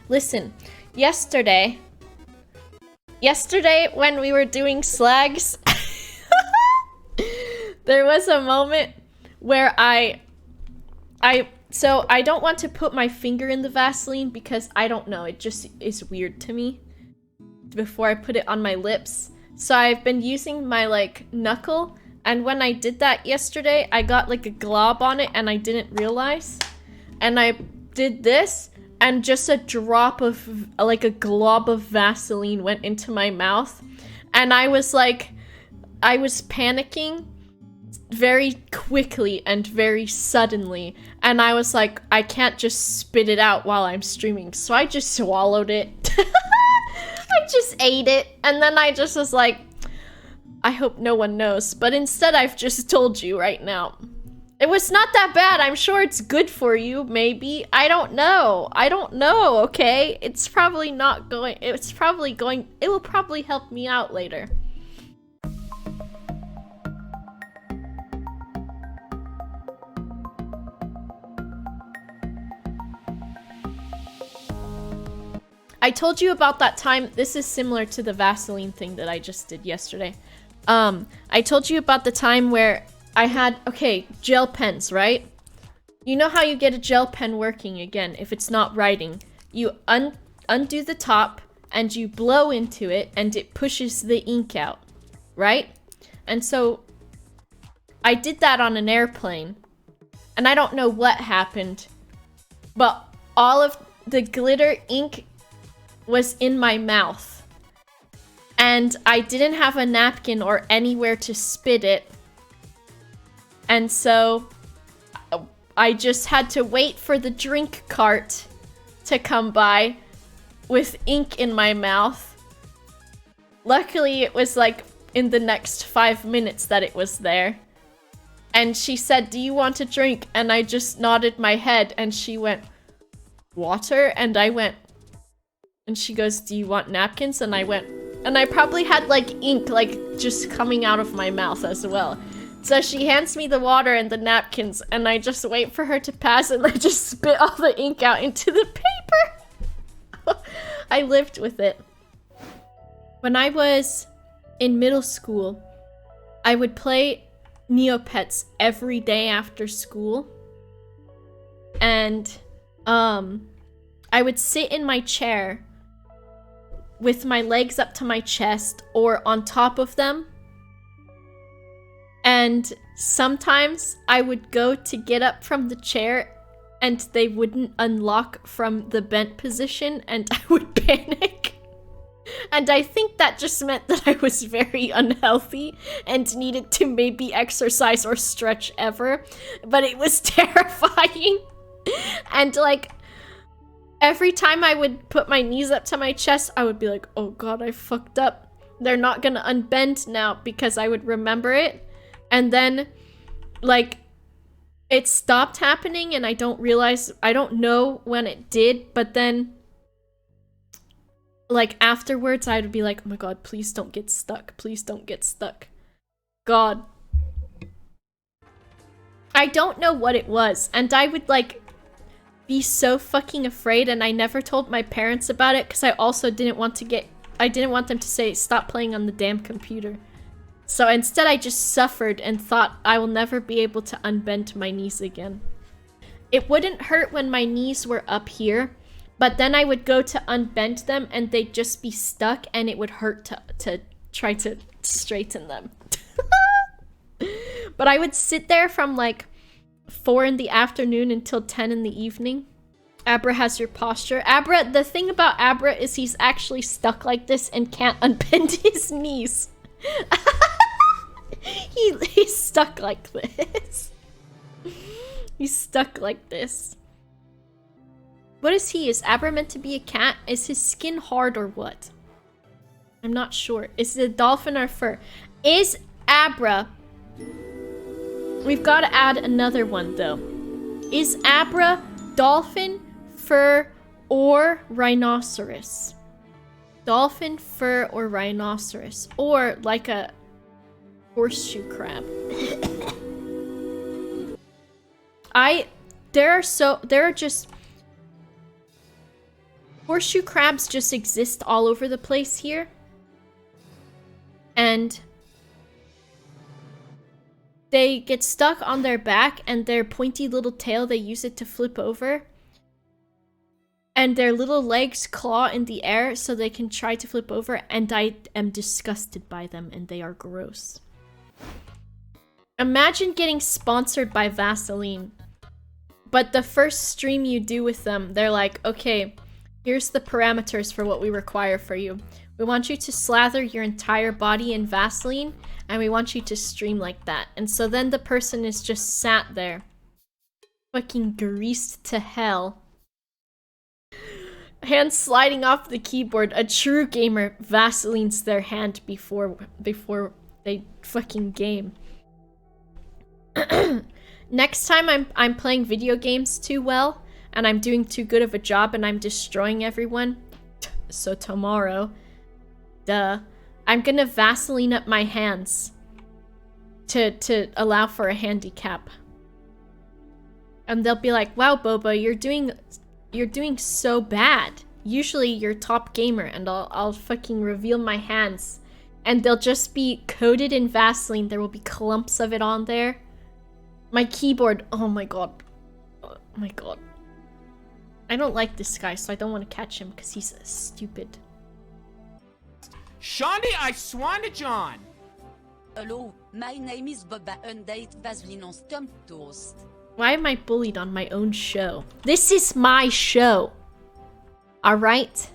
Listen, yesterday when we were doing slags, there was a moment where so I don't want to put my finger in the Vaseline because I don't know, it just is weird to me before I put it on my lips. So I've been using my like knuckle, and when I did that yesterday, I got like a glob on it and I didn't realize. And I did this and just a drop of like a glob of Vaseline went into my mouth. And I was panicking very quickly and very suddenly, and I was like, I can't just spit it out while I'm streaming, so I just swallowed it. I just ate it, and then I just was like, I hope no one knows, but instead I've just told you right now. It was not that bad. I'm sure it's good for you, maybe. I don't know, okay? It will probably help me out later. I told you about that time. This is similar to the Vaseline thing that I just did yesterday. I told you about the time where I had, gel pens, right? You know how you get a gel pen working again if it's not writing. You undo the top and you blow into it and it pushes the ink out, right? And so I did that on an airplane, and I don't know what happened, but all of the glitter ink was in my mouth, and I didn't have a napkin or anywhere to spit it, and so I just had to wait for the drink cart to come by with ink in my mouth. Luckily, it was like in the next 5 minutes that it was there, and she said, "Do you want a drink?" And I just nodded my head, and she went, "Water?" And I went, and she goes, "Do you want napkins?" And I went, and I probably had like ink like just coming out of my mouth as well. So she hands me the water and the napkins, and I just wait for her to pass, and I just spit all the ink out into the paper. I lived with it. When I was in middle school, I would play Neopets every day after school. And I would sit in my chair with my legs up to my chest or on top of them. And sometimes I would go to get up from the chair and they wouldn't unlock from the bent position, and I would panic. And I think that just meant that I was very unhealthy and needed to maybe exercise or stretch ever. But it was terrifying. And like, every time I would put my knees up to my chest, I would be like, oh god, I fucked up. They're not gonna unbend now, because I would remember it. And then, like, it stopped happening, and I don't know when it did, but then, like, afterwards, I would be like, oh my god, please don't get stuck. Please don't get stuck. God. I don't know what it was, and I would, like, be so fucking afraid, and I never told my parents about it, because I also didn't want them to say, stop playing on the damn computer. So instead I just suffered and thought I will never be able to unbend my knees again. It wouldn't hurt when my knees were up here, but then I would go to unbend them and they'd just be stuck, and it would hurt to try to straighten them. But I would sit there from like 4 in the afternoon until 10 in the evening. Abra has your posture. Abra, the thing about Abra is he's actually stuck like this and can't unbend his knees. He's stuck like this. He's stuck like this. What is he? Is Abra meant to be a cat? Is his skin hard or what? I'm not sure. Is it a dolphin or fur? Is Abra... We've got to add another one though. Is Abra dolphin, fur, or rhinoceros? Dolphin, fur, or rhinoceros? Or like a horseshoe crab. horseshoe crabs just exist all over the place here. And they get stuck on their back, and their pointy little tail, they use it to flip over. And their little legs claw in the air so they can try to flip over, and I am disgusted by them, and they are gross. Imagine getting sponsored by Vaseline, but the first stream you do with them, they're like, okay, here's the parameters for what we require for you. We want you to slather your entire body in Vaseline, and we want you to stream like that. And so then the person is just sat there, fucking greased to hell. Hands sliding off the keyboard. A true gamer Vaselines their hand before they fucking game. Next time I'm playing video games too well, and I'm doing too good of a job, and I'm destroying everyone. So tomorrow, I'm gonna Vaseline up my hands to allow for a handicap. And they'll be like, wow, Boba, you're doing so bad. Usually you're top gamer, and I'll fucking reveal my hands, and they'll just be coated in Vaseline. There will be clumps of it on there. My keyboard, oh my god. Oh my god. I don't like this guy, so I don't want to catch him because he's stupid. Shandi, I swan to John. Hello, my name is Boba Undate Vaseline on Stump Toast. Why am I bullied on my own show? This is my show. Alright?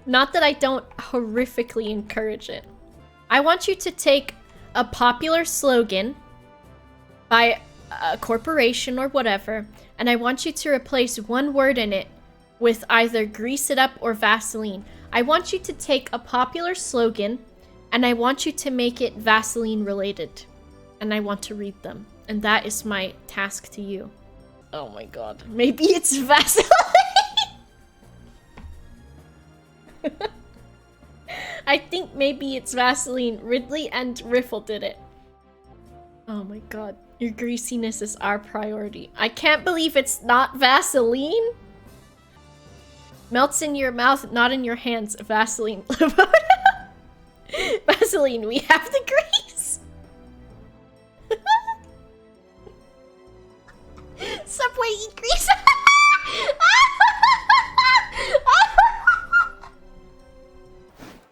Not that I don't horrifically encourage it. I want you to take a popular slogan by a corporation or whatever, and I want you to replace one word in it with either grease it up or Vaseline. I want you to take a popular slogan, and I want you to make it Vaseline related. And I want to read them. And that is my task to you. Oh my god. Maybe it's Vaseline! I think maybe it's Vaseline. Ridley and Riffle did it. Oh my god. Your greasiness is our priority. I can't believe it's not Vaseline! Melts in your mouth, not in your hands. Vaseline. Vaseline, we have the grease! Subway, eat grease!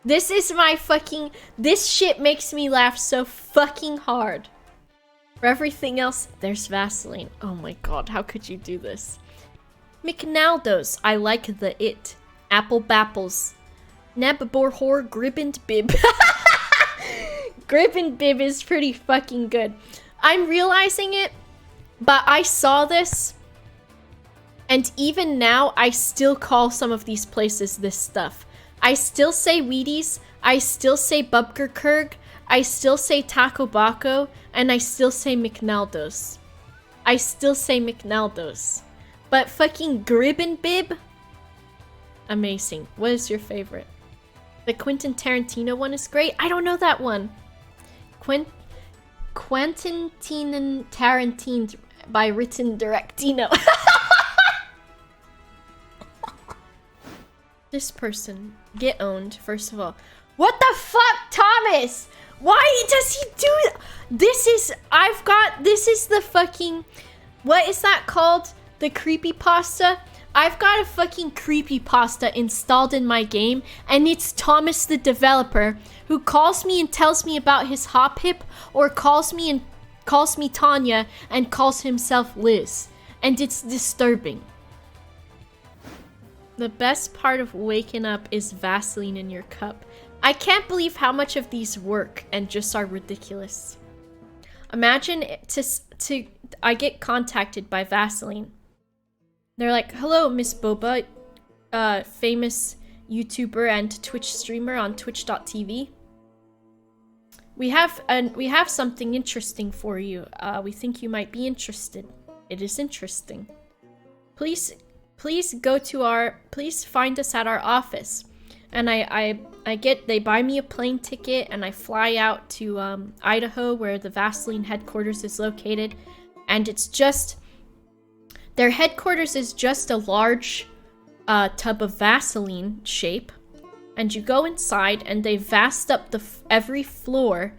This is my fucking... This shit makes me laugh so fucking hard. For everything else, there's Vaseline. Oh my god, how could you do this? McNaldo's, I like the it. Apple Bapples. Nabborhor Gribband Bib. Gribband Bib is pretty fucking good. I'm realizing it, but I saw this, and even now, I still call some of these places this stuff. I still say Wheaties, I still say Bubgerkurg, I still say Taco Baco, and I still say McNaldo's. I still say McNaldo's. But fucking Gribbin Bib? Amazing. What is your favorite? The Quentin Tarantino one is great. I don't know that one. Quentin Tarantino by written Directino. This person, get owned, first of all. What the fuck, Thomas? Why does he do it? This is the fucking, what is that called? The creepypasta? I've got a fucking creepypasta installed in my game, and it's Thomas the developer who calls me and tells me about his hop hip, or calls me Tanya and calls himself Liz. And it's disturbing. The best part of waking up is Vaseline in your cup. I can't believe how much of these work and just are ridiculous. Imagine I get contacted by Vaseline. They're like, hello, Miss Boba, famous YouTuber and Twitch streamer on twitch.tv. We have something interesting for you. We think you might be interested. It is interesting. Please find us at our office. And they buy me a plane ticket, and I fly out to Idaho, where the Vaseline headquarters is located. And it's just Their headquarters is just a large tub of Vaseline shape. And you go inside and they vast up every floor.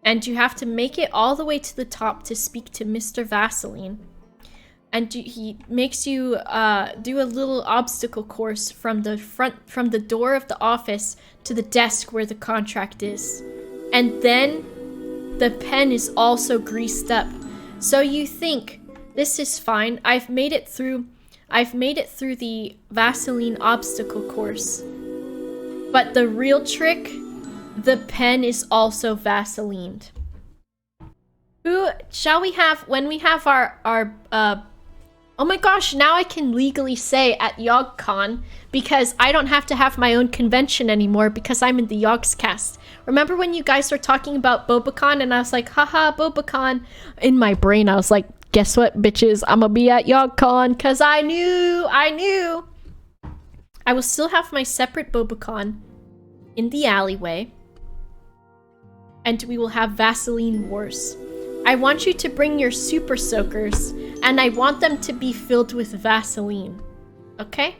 And you have to make it all the way to the top to speak to Mr. Vaseline. And he makes you do a little obstacle course from the door of the office to the desk where the contract is. And then the pen is also greased up. So you think, this is fine. I've made it through the Vaseline obstacle course. But the real trick, the pen is also Vaselined. Who shall we have when we have our oh my gosh, now I can legally say at YogCon because I don't have to have my own convention anymore because I'm in the Yogscast. Remember when you guys were talking about BobaCon and I was like, haha, BobaCon. In my brain, I was like, guess what, bitches? I'm gonna be at YogCon because I knew. I will still have my separate BobaCon in the alleyway. And we will have Vaseline Wars. I want you to bring your super soakers, and I want them to be filled with Vaseline. Okay?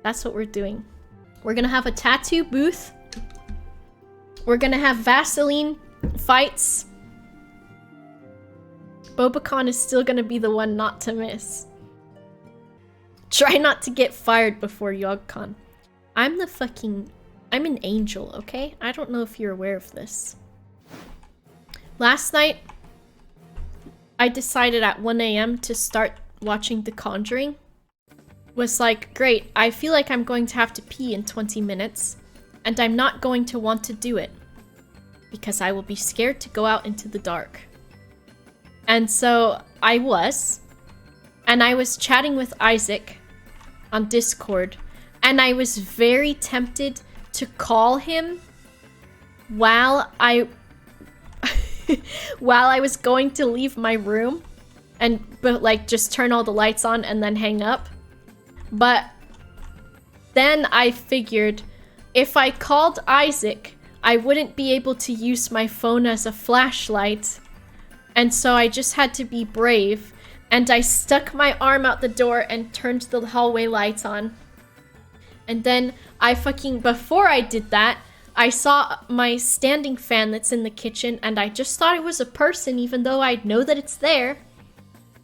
That's what we're doing. We're gonna have a tattoo booth. We're gonna have Vaseline fights. BobaCon is still gonna be the one not to miss. Try not to get fired before YogCon. I'm an angel, okay? I don't know if you're aware of this. Last night, I decided at 1 a.m. to start watching The Conjuring. Was like, great, I feel like I'm going to have to pee in 20 minutes, and I'm not going to want to do it, because I will be scared to go out into the dark. And so I was chatting with Isaac on Discord, and I was very tempted to call him while I was going to leave my room but like just turn all the lights on and then hang up. But then I figured if I called Isaac, I wouldn't be able to use my phone as a flashlight. And so I just had to be brave, and I stuck my arm out the door and turned the hallway lights on. And then before I did that, I saw my standing fan that's in the kitchen, and I just thought it was a person, even though I know that it's there.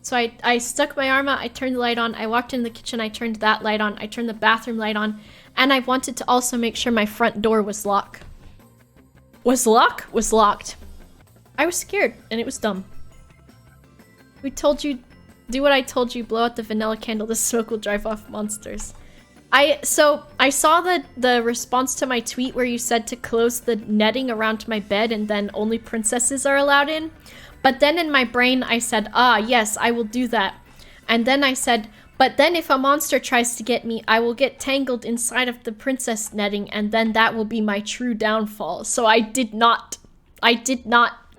So I stuck my arm out, I turned the light on, I walked in the kitchen, I turned that light on, I turned the bathroom light on, and I wanted to also make sure my front door was locked. Was locked. I was scared, and it was dumb. We told you, do what I told you, blow out the vanilla candle, the smoke will drive off monsters. I saw the response to my tweet where you said to close the netting around my bed and then only princesses are allowed in. But then in my brain I said, yes, I will do that. And then I said, but then if a monster tries to get me, I will get tangled inside of the princess netting, and then that will be my true downfall. So I did not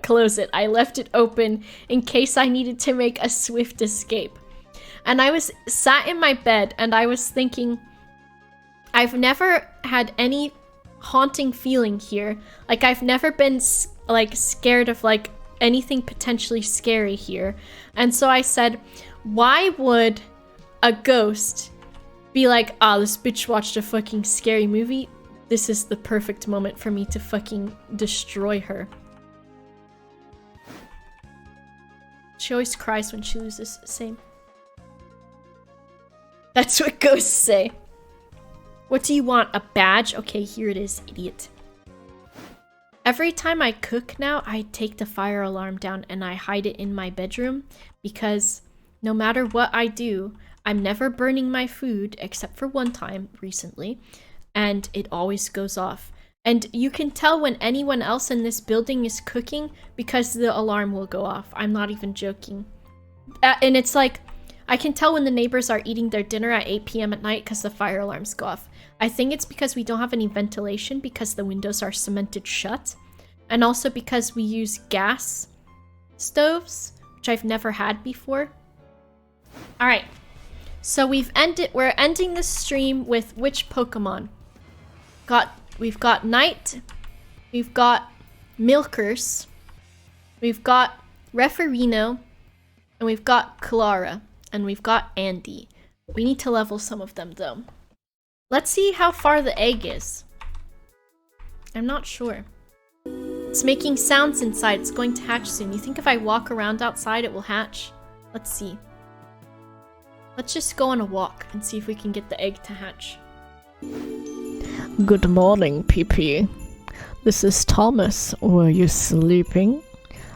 close it. I left it open in case I needed to make a swift escape. And I was sat in my bed and I was thinking, I've never had any haunting feeling here. Like, I've never been like scared of like anything potentially scary here. And so I said, why would a ghost be like, this bitch watched a fucking scary movie? This is the perfect moment for me to fucking destroy her. She always cries when she loses. Same. That's what ghosts say. What do you want? A badge? Okay, here it is, idiot. Every time I cook now, I take the fire alarm down and I hide it in my bedroom, because no matter what I do, I'm never burning my food, except for one time recently, and it always goes off. And you can tell when anyone else in this building is cooking because the alarm will go off. I'm not even joking. And it's like, I can tell when the neighbors are eating their dinner at 8 p.m. at night because the fire alarms go off. I think it's because we don't have any ventilation because the windows are cemented shut. And also because we use gas stoves, which I've never had before. Alright, so we're ending the stream with which Pokemon? We've got Knight, we've got Milkers, we've got Referino, and we've got Clara. and we've got Andy. We need to level some of them though. Let's see how far the egg is. I'm not sure. It's making sounds inside. It's going to hatch soon. You think if I walk around outside it will hatch? Let's see. Let's just go on a walk and see if we can get the egg to hatch. Good morning, PP. This is Thomas. Were you sleeping?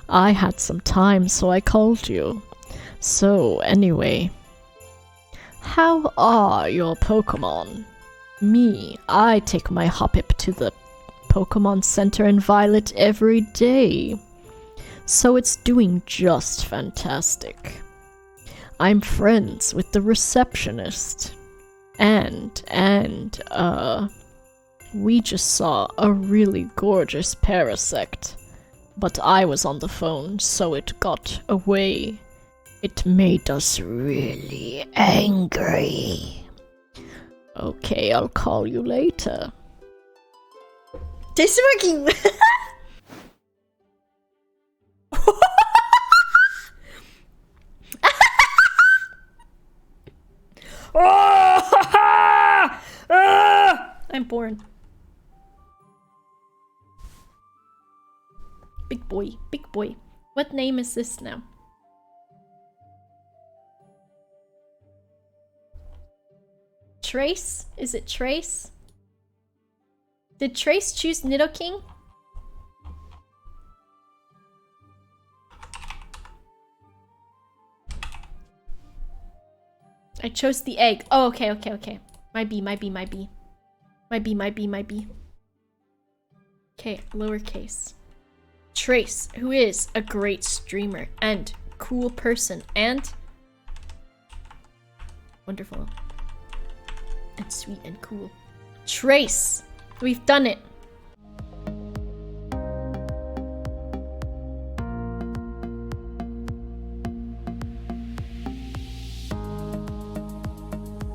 I had some time, so I called you. So, anyway. How are your Pokémon? Me, I take my Hoppip to the Pokémon Center in Violet every day. So it's doing just fantastic. I'm friends with the receptionist. And we just saw a really gorgeous Parasect. But I was on the phone, so it got away. It made us really angry. Okay, I'll call you later. This working. I'm born. Big boy, big boy. What name is this now? Trace? Is it Trace? Did Trace choose Nidoking? I chose the egg. Oh, okay. Might be. Okay, lowercase. Trace, who is a great streamer and cool person and wonderful and sweet and cool. Trace, we've done it.